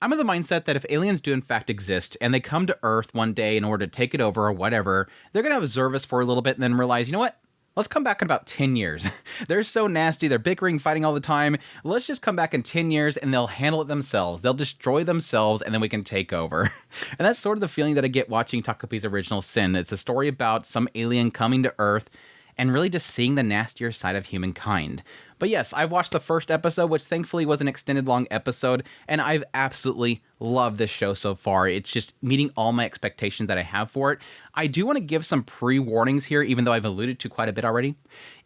I'm of the mindset that if aliens do in fact exist and they come to Earth one day in order to take it over or whatever, they're going to observe us for a little bit and then realize, you know what? Let's come back in about 10 years. They're so nasty. They're bickering, fighting all the time. Let's just come back in 10 years and they'll handle it themselves. They'll destroy themselves and then we can take over. And that's sort of the feeling that I get watching Takopi's Original Sin. It's a story about some alien coming to Earth and really just seeing the nastier side of humankind. But yes, I've watched the first episode, which thankfully was an extended long episode, and I've absolutely loved this show so far. It's just meeting all my expectations that I have for it. I do want to give some pre-warnings here, even though I've alluded to quite a bit already.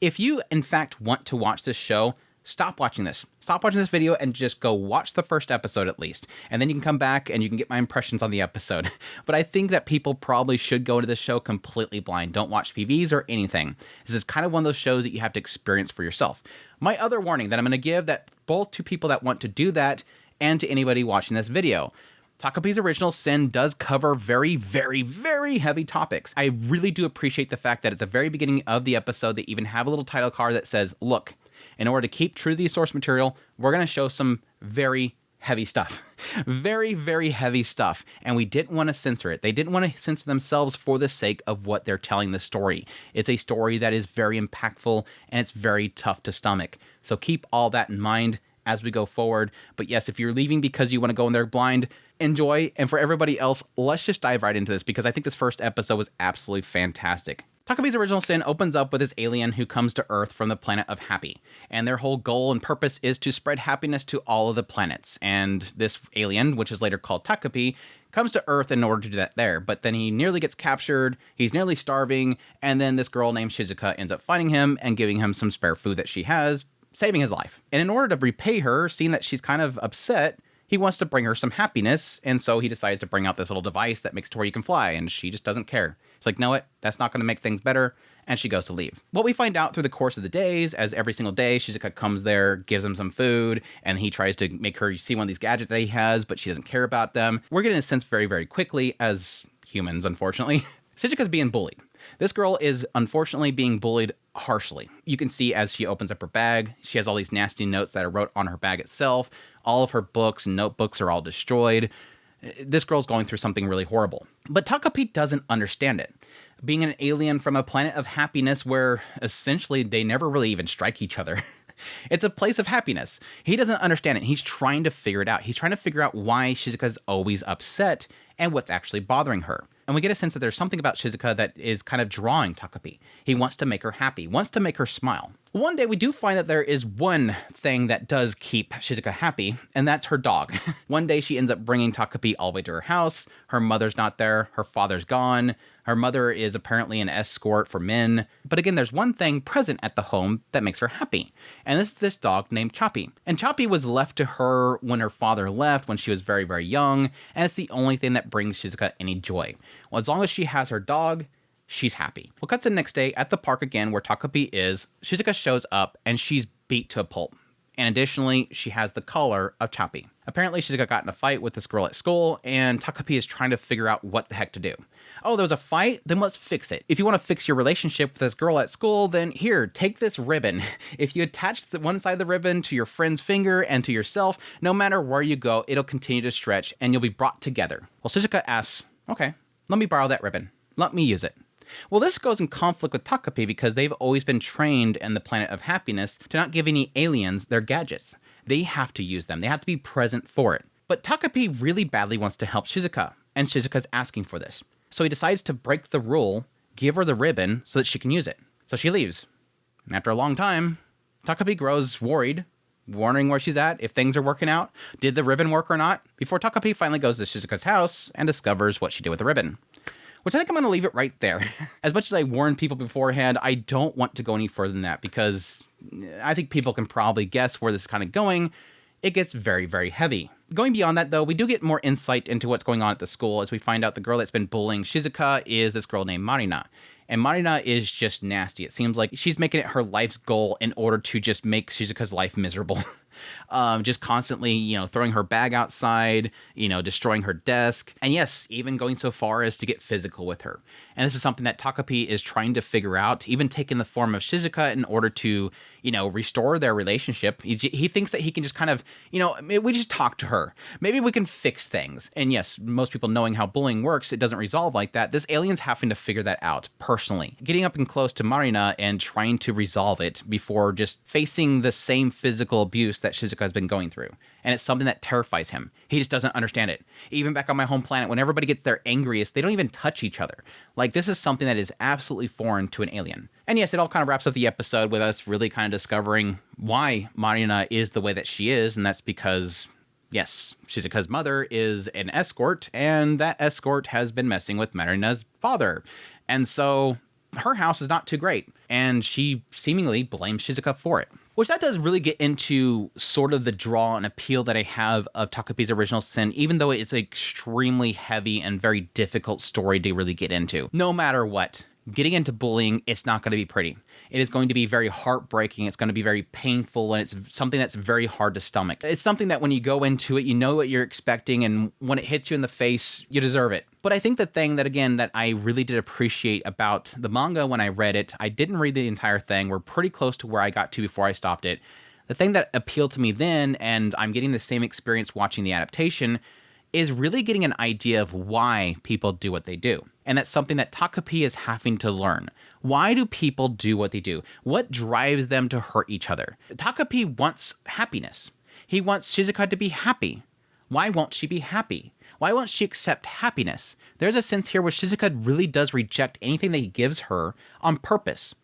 If you, in fact, want to watch this show, stop watching this. Stop watching this video and just go watch the first episode at least. And then you can come back and you can get my impressions on the episode. But I think that people probably should go into this show completely blind. Don't watch PVs or anything. This is kind of one of those shows that you have to experience for yourself. My other warning that I'm going to give that both to people that want to do that and to anybody watching this video. Takopi's Original Sin does cover very, very, very heavy topics. I really do appreciate the fact that at the very beginning of the episode, they even have a little title card that says, look, in order to keep true to the source material, we're going to show some very heavy stuff. Very, very heavy stuff. And we didn't want to censor it. They didn't want to censor themselves for the sake of what they're telling the story. It's a story that is very impactful and it's very tough to stomach. So keep all that in mind as we go forward. But yes, if you're leaving because you want to go in there blind, enjoy. And for everybody else, let's just dive right into this because I think this first episode was absolutely fantastic. Takopi's Original Sin opens up with this alien who comes to Earth from the planet of Happy, and their whole goal and purpose is to spread happiness to all of the planets. And this alien, which is later called Takopii, comes to Earth in order to do that there, but then he nearly gets captured, he's nearly starving, and then this girl named Shizuka ends up finding him and giving him some spare food that she has, saving his life. And in order to repay her, seeing that she's kind of upset, he wants to bring her some happiness, and so he decides to bring out this little device that makes it to where you can fly, and she just doesn't care. It's like, know what? That's not going to make things better, and she goes to leave. What we find out through the course of the days, as every single day, Shizuka comes there, gives him some food, and he tries to make her see one of these gadgets that he has, but she doesn't care about them. We're getting a sense very, very quickly, as humans, unfortunately. Shizuka's being bullied. This girl is unfortunately being bullied harshly. You can see as she opens up her bag, she has all these nasty notes that are wrote on her bag itself. All of her books and notebooks are all destroyed. This girl's going through something really horrible. But Takopi doesn't understand it. Being an alien from a planet of happiness where essentially they never really even strike each other. It's a place of happiness. He doesn't understand it. He's trying to figure it out. He's trying to figure out why Shizuka's always upset and what's actually bothering her. And we get a sense that there's something about Shizuka that is kind of drawing Takopi. He wants to make her happy, wants to make her smile. One day we do find that there is one thing that does keep Shizuka happy, and that's her dog. One day she ends up bringing Takopi all the way to her house. Her mother's not there. Her father's gone. Her mother is apparently an escort for men. But again, there's one thing present at the home that makes her happy. And this is this dog named Choppy. And Choppy was left to her when her father left when she was very, very young. And it's the only thing that brings Shizuka any joy. Well, as long as she has her dog, she's happy. We'll cut to the next day at the park again where Takopi is. Shizuka shows up and she's beat to a pulp. And additionally, she has the collar of Choppy. Apparently, Shizuka got in a fight with this girl at school, and Takopi is trying to figure out what the heck to do. Oh, there was a fight? Then let's fix it. If you want to fix your relationship with this girl at school, then here, take this ribbon. If you attach the one side of the ribbon to your friend's finger and to yourself, no matter where you go, it'll continue to stretch, and you'll be brought together. Well, Shizuka asks, okay, let me borrow that ribbon. Let me use it. Well, this goes in conflict with Takopi because they've always been trained in the planet of happiness to not give any aliens their gadgets. They have to use them. They have to be present for it. But Takopi really badly wants to help Shizuka, and Shizuka's asking for this. So he decides to break the rule, give her the ribbon so that she can use it. So she leaves. And after a long time, Takopi grows worried, wondering where she's at, if things are working out, did the ribbon work or not, before Takopi finally goes to Shizuka's house and discovers what she did with the ribbon. Which I think I'm going to leave it right there. As much as I warned people beforehand, I don't want to go any further than that because I think people can probably guess where this is kind of going. It gets very, very heavy. Going beyond that, though, we do get more insight into what's going on at the school as we find out the girl that's been bullying Shizuka is this girl named Marina. And Marina is just nasty. It seems like she's making it her life's goal in order to just make Shizuka's life miserable. just constantly, throwing her bag outside, destroying her desk. And yes, even going so far as to get physical with her. And this is something that Takopi is trying to figure out, even taking the form of Shizuka in order to, restore their relationship. He thinks that he can just kind of, maybe we just talk to her. Maybe we can fix things. And yes, most people knowing how bullying works, it doesn't resolve like that. This alien's having to figure that out personally. Getting up and close to Marina and trying to resolve it before just facing the same physical abuse that Shizuka has been going through. And it's something that terrifies him. He just doesn't understand it. Even back on my home planet, when everybody gets their angriest, they don't even touch each other. Like, this is something that is absolutely foreign to an alien. And yes, it all kind of wraps up the episode with us really kind of discovering why Marina is the way that she is. And that's because, yes, Shizuka's mother is an escort, and that escort has been messing with Marina's father. And so her house is not too great, and she seemingly blames Shizuka for it. Which that does really get into sort of the draw and appeal that I have of Takopi's Original Sin, even though it's an extremely heavy and very difficult story to really get into. No matter what, getting into bullying, it's not going to be pretty. It is going to be very heartbreaking. It's going to be very painful, and it's something that's very hard to stomach. It's something that when you go into it, you know what you're expecting, and when it hits you in the face, you deserve it. But I think the thing that, again, that I really did appreciate about the manga when I read it, I didn't read the entire thing. We're pretty close to where I got to before I stopped it. The thing that appealed to me then, and I'm getting the same experience watching the adaptation, is really getting an idea of why people do what they do. And that's something that Takopii is having to learn. Why do people do what they do? What drives them to hurt each other? Takopii wants happiness. He wants Shizuka to be happy. Why won't she be happy? Why won't she accept happiness? There's a sense here where Shizuka really does reject anything that he gives her on purpose.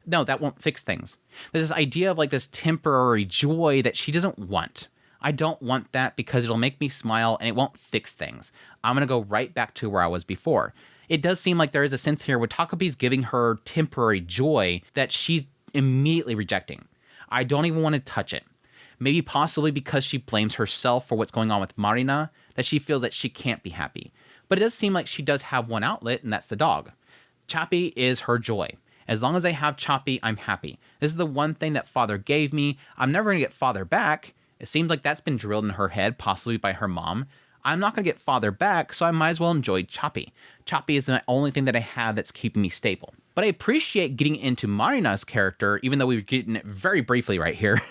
No, that won't fix things. There's this idea of like this temporary joy that she doesn't want. I don't want that because it'll make me smile and it won't fix things. I'm going to go right back to where I was before. It does seem like there is a sense here where Takopi's giving her temporary joy that she's immediately rejecting. I don't even want to touch it. Maybe possibly because she blames herself for what's going on with Marina, that she feels that she can't be happy. But it does seem like she does have one outlet, and that's the dog. Chappie is her joy. As long as I have Chappie, I'm happy. This is the one thing that father gave me. I'm never going to get father back. It seems like that's been drilled in her head, possibly by her mom. I'm not going to get father back, so I might as well enjoy Chappie. Chappie is the only thing that I have that's keeping me stable. But I appreciate getting into Marina's character, even though we were getting it very briefly right here.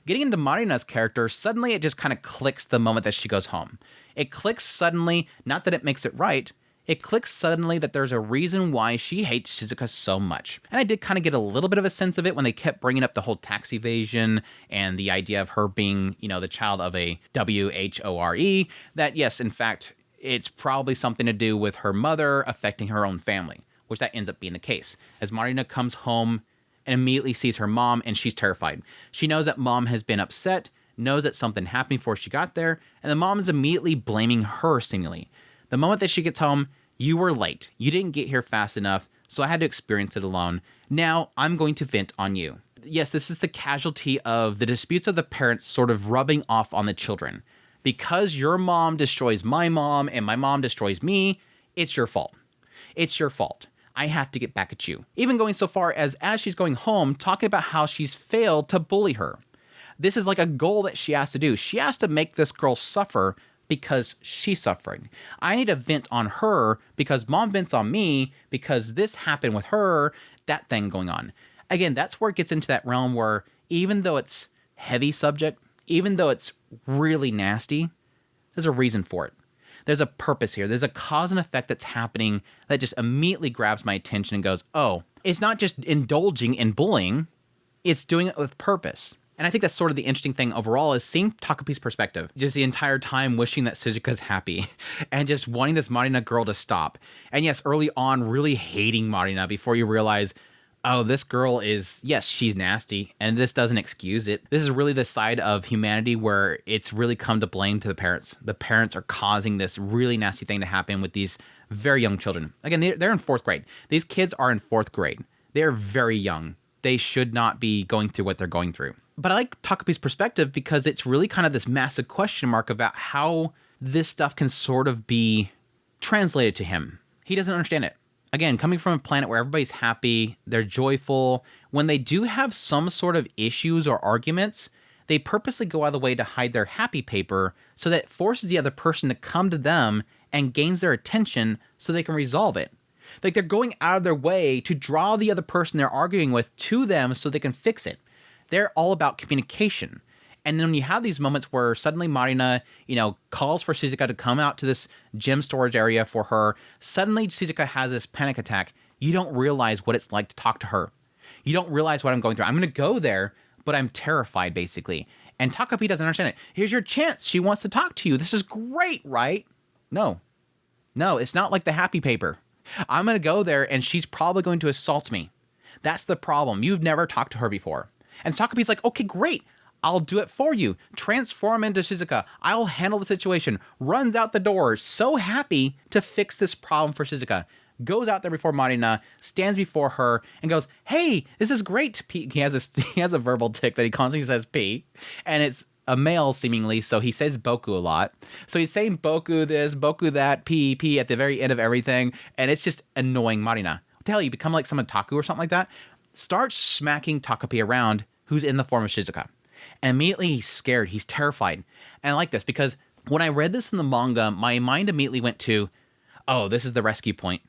Getting into Marina's character, suddenly it just kind of clicks the moment that she goes home. It clicks suddenly, not that it makes it right, it clicks suddenly that there's a reason why she hates Shizuka so much. And I did kind of get a little bit of a sense of it when they kept bringing up the whole tax evasion and the idea of her being, the child of a WHORE, that yes, in fact, it's probably something to do with her mother affecting her own family, which that ends up being the case. As Marina comes home and immediately sees her mom, and she's terrified. She knows that mom has been upset, knows that something happened before she got there, and the mom is immediately blaming her seemingly. The moment that she gets home, you were late. You didn't get here fast enough, so I had to experience it alone. Now I'm going to vent on you. Yes, this is the casualty of the disputes of the parents sort of rubbing off on the children. Because your mom destroys my mom and my mom destroys me, it's your fault. It's your fault. I have to get back at you. Even going so far as she's going home, talking about how she's failed to bully her. This is like a goal that she has to do. She has to make this girl suffer because she's suffering. I need to vent on her because mom vents on me because this happened with her, that thing going on. Again, that's where it gets into that realm where even though it's heavy subject, even though it's really nasty, there's a reason for it. There's a purpose here. There's a cause and effect that's happening that just immediately grabs my attention and goes, oh, it's not just indulging in bullying, it's doing it with purpose. And I think that's sort of the interesting thing overall is seeing Takopi's perspective. Just the entire time wishing that Shizuka's happy and just wanting this Marina girl to stop. And yes, early on, really hating Marina before you realize, oh, this girl is, yes, she's nasty, and this doesn't excuse it. This is really the side of humanity where it's really come to blame to the parents. The parents are causing this really nasty thing to happen with these very young children. Again, they're in 4th grade. These kids are in 4th grade. They're very young. They should not be going through what they're going through. But I like Takopi's perspective because it's really kind of this massive question mark about how this stuff can sort of be translated to him. He doesn't understand it. Again, coming from a planet where everybody's happy, they're joyful, when they do have some sort of issues or arguments, they purposely go out of the way to hide their happy paper so that it forces the other person to come to them and gains their attention so they can resolve it. Like they're going out of their way to draw the other person they're arguing with to them so they can fix it. They're all about communication. And then when you have these moments where suddenly Marina, calls for Shizuka to come out to this gem storage area for her, suddenly Shizuka has this panic attack. You don't realize what it's like to talk to her. You don't realize what I'm going through. I'm going to go there, but I'm terrified, basically. And Takopi doesn't understand it. Here's your chance. She wants to talk to you. This is great, right? No, it's not like the happy paper. I'm going to go there, and she's probably going to assault me. That's the problem. You've never talked to her before. And Takopi's like, okay, great. I'll do it for you. Transform into Shizuka. I'll handle the situation. Runs out the door, so happy to fix this problem for Shizuka. Goes out there before Marina, stands before her, and goes, hey, this is great. He has a verbal tick that he constantly says P, and it's a male seemingly, so he says Boku a lot. So he's saying Boku this, Boku that, P at the very end of everything, and it's just annoying Marina. What the hell, you become like some otaku or something like that? Starts smacking Takopi around, who's in the form of Shizuka. And immediately he's scared, he's terrified. And I like this because when I read this in the manga, my mind immediately went to, oh, this is the rescue point.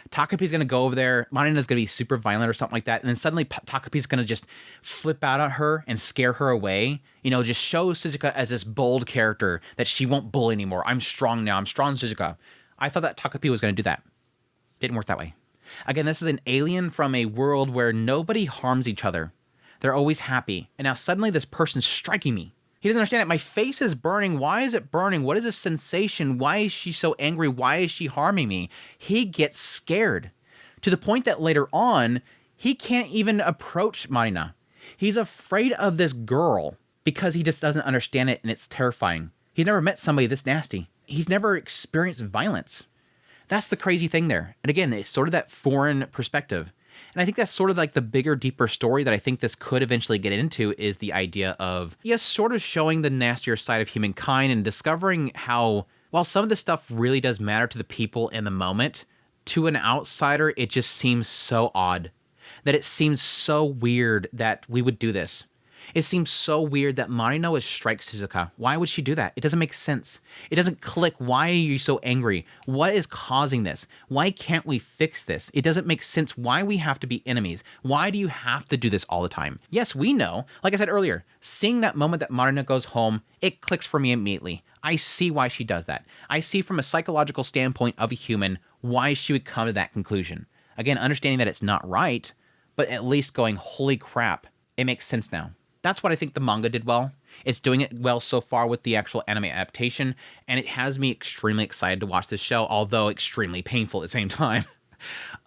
Takopi's going to go over there, Marina's going to be super violent or something like that, and then suddenly Takopi's going to just flip out at her and scare her away. Just show Shizuka as this bold character that she won't bully anymore. I'm strong now. I'm strong Shizuka. I thought that Takopi was going to do that. Didn't work that way. Again, this is an alien from a world where nobody harms each other. They're always happy. And now suddenly this person's striking me. He doesn't understand it. My face is burning. Why is it burning? What is this sensation? Why is she so angry? Why is she harming me? He gets scared to the point that later on, he can't even approach Marina. He's afraid of this girl because he just doesn't understand it, and it's terrifying. He's never met somebody this nasty. He's never experienced violence. That's the crazy thing there. And again, it's sort of that foreign perspective. And I think that's sort of like the bigger, deeper story that I think this could eventually get into is the idea of, yes, sort of showing the nastier side of humankind and discovering how, while some of this stuff really does matter to the people in the moment, to an outsider, it just seems so odd. That it seems so weird that we would do this. It seems so weird that Marina would strike Shizuka. Why would she do that? It doesn't make sense. It doesn't click. Why are you so angry? What is causing this? Why can't we fix this? It doesn't make sense why we have to be enemies. Why do you have to do this all the time? Yes, we know. Like I said earlier, seeing that moment that Marina goes home, it clicks for me immediately. I see why she does that. I see from a psychological standpoint of a human why she would come to that conclusion. Again, understanding that it's not right, but at least going, holy crap, it makes sense now. That's what I think the manga did well. It's doing it well so far with the actual anime adaptation, and it has me extremely excited to watch this show, although extremely painful at the same time.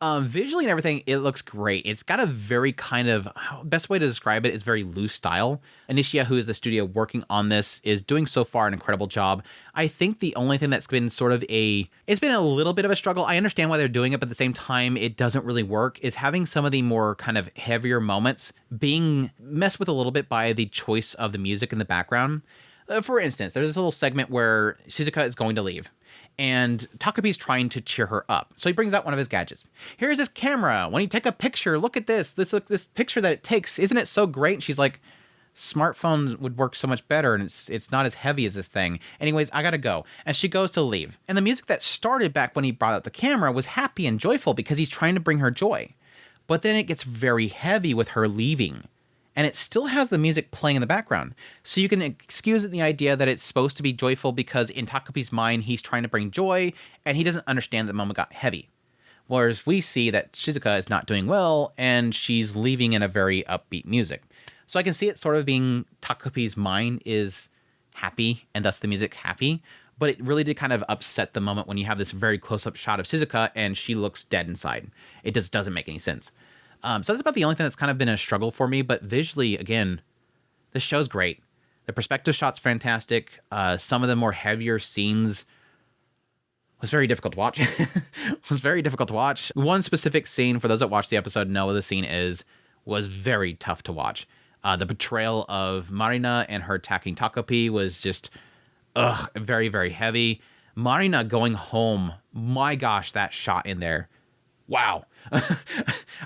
Visually and everything, it looks great. It's got a very kind of, best way to describe it is very loose style. Initia, who is the studio working on this, is doing so far an incredible job. I think the only thing that's been sort of it's been a little bit of a struggle. I understand why they're doing it, but at the same time, it doesn't really work, is having some of the more kind of heavier moments being messed with a little bit by the choice of the music in the background. For instance, there's this little segment where Shizuka is going to leave. And Takopi's trying to cheer her up. So he brings out one of his gadgets. Here's this camera. When you take a picture, look at this. This picture that it takes. Isn't it so great? And she's like, smartphone would work so much better, and it's not as heavy as this thing. Anyways, I gotta go. And she goes to leave. And the music that started back when he brought out the camera was happy and joyful because he's trying to bring her joy. But then it gets very heavy with her leaving. And it still has the music playing in the background. So you can excuse it in the idea that it's supposed to be joyful because in Takopi's mind, he's trying to bring joy, and he doesn't understand that the moment got heavy. Whereas we see that Shizuka is not doing well, and she's leaving in a very upbeat music. So I can see it sort of being Takopi's mind is happy, and thus the music's happy. But it really did kind of upset the moment when you have this very close-up shot of Shizuka, and she looks dead inside. It just doesn't make any sense. So that's about the only thing that's kind of been a struggle for me. But visually, again, this show's great. The perspective shot's fantastic. Some of the more heavier scenes was very difficult to watch. Was very difficult to watch. One specific scene, for those that watched the episode know what the scene was very tough to watch. The betrayal of Marina and her attacking Takopi was just, very, very heavy. Marina going home, my gosh, that shot in there. Wow.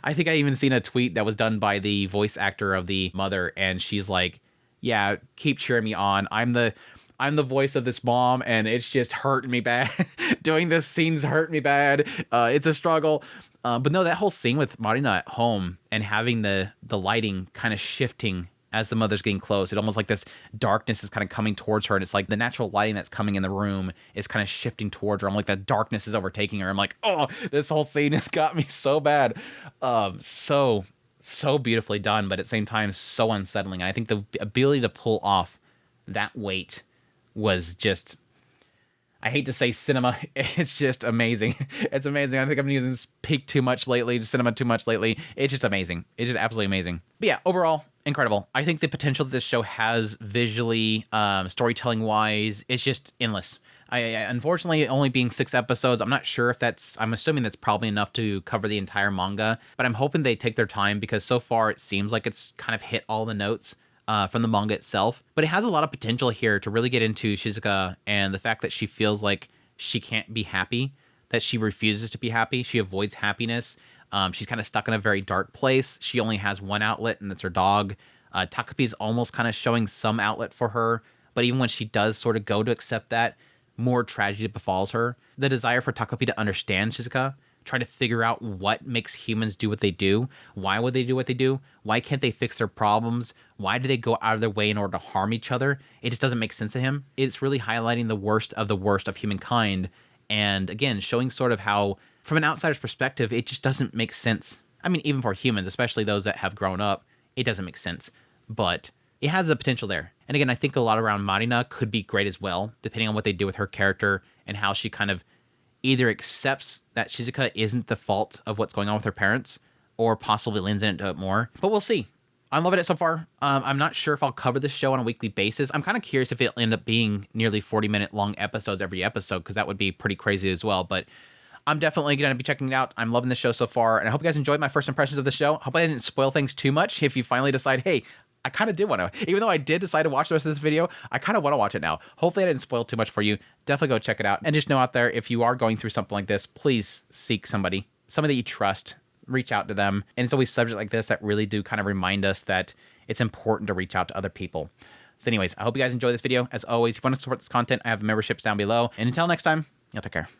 I think I even seen a tweet that was done by the voice actor of the mother, and she's like, yeah, keep cheering me on. I'm the voice of this mom, and it's just hurting me bad. Doing this scene's hurting me bad. It's a struggle. But no, that whole scene with Marina at home and having the lighting kind of shifting as the mother's getting close. It almost like this darkness is kind of coming towards her, and it's like the natural lighting that's coming in the room is kind of shifting towards her. I'm like, that darkness is overtaking her. I'm like, oh, this whole scene has got me so bad. So beautifully done, but at the same time, so unsettling. And I think the ability to pull off that weight was just, I hate to say cinema, it's just amazing. It's amazing. I think I'm using peak too much lately, cinema too much lately. It's just amazing. It's just absolutely amazing. But yeah, overall, incredible. I think the potential that this show has visually, storytelling wise, it's just endless. I unfortunately, only being 6 episodes, I'm not sure if I'm assuming that's probably enough to cover the entire manga, but I'm hoping they take their time, because so far it seems like it's kind of hit all the notes from the manga itself. But it has a lot of potential here to really get into Shizuka and the fact that she feels like she can't be happy, that she refuses to be happy. She avoids happiness. She's kind of stuck in a very dark place. She only has one outlet, and it's her dog. Takopi's almost kind of showing some outlet for her, but even when she does sort of go to accept that, more tragedy befalls her. The desire for Takopi to understand Shizuka, try to figure out what makes humans do what they do. Why would they do what they do? Why can't they fix their problems? Why do they go out of their way in order to harm each other? It just doesn't make sense to him. It's really highlighting the worst of humankind. And again, showing sort of how, from an outsider's perspective, it just doesn't make sense. I mean, even for humans, especially those that have grown up, it doesn't make sense. But it has the potential there. And again, I think a lot around Marina could be great as well, depending on what they do with her character and how she kind of either accepts that Shizuka isn't the fault of what's going on with her parents, or possibly leans into it more. But we'll see. I'm loving it so far. I'm not sure if I'll cover this show on a weekly basis. I'm kind of curious if it'll end up being nearly 40-minute long episodes every episode, because that would be pretty crazy as well. But I'm definitely going to be checking it out. I'm loving the show so far, and I hope you guys enjoyed my first impressions of the show. Hope I didn't spoil things too much. If you finally decide, hey, I kind of did want to, even though I did decide to watch the rest of this video, I kind of want to watch it now. Hopefully I didn't spoil too much for you. Definitely go check it out. And just know out there, if you are going through something like this, please seek somebody that you trust, reach out to them. And it's always subjects like this that really do kind of remind us that it's important to reach out to other people. So anyways, I hope you guys enjoy this video. As always, if you want to support this content, I have memberships down below. And until next time, y'all take care.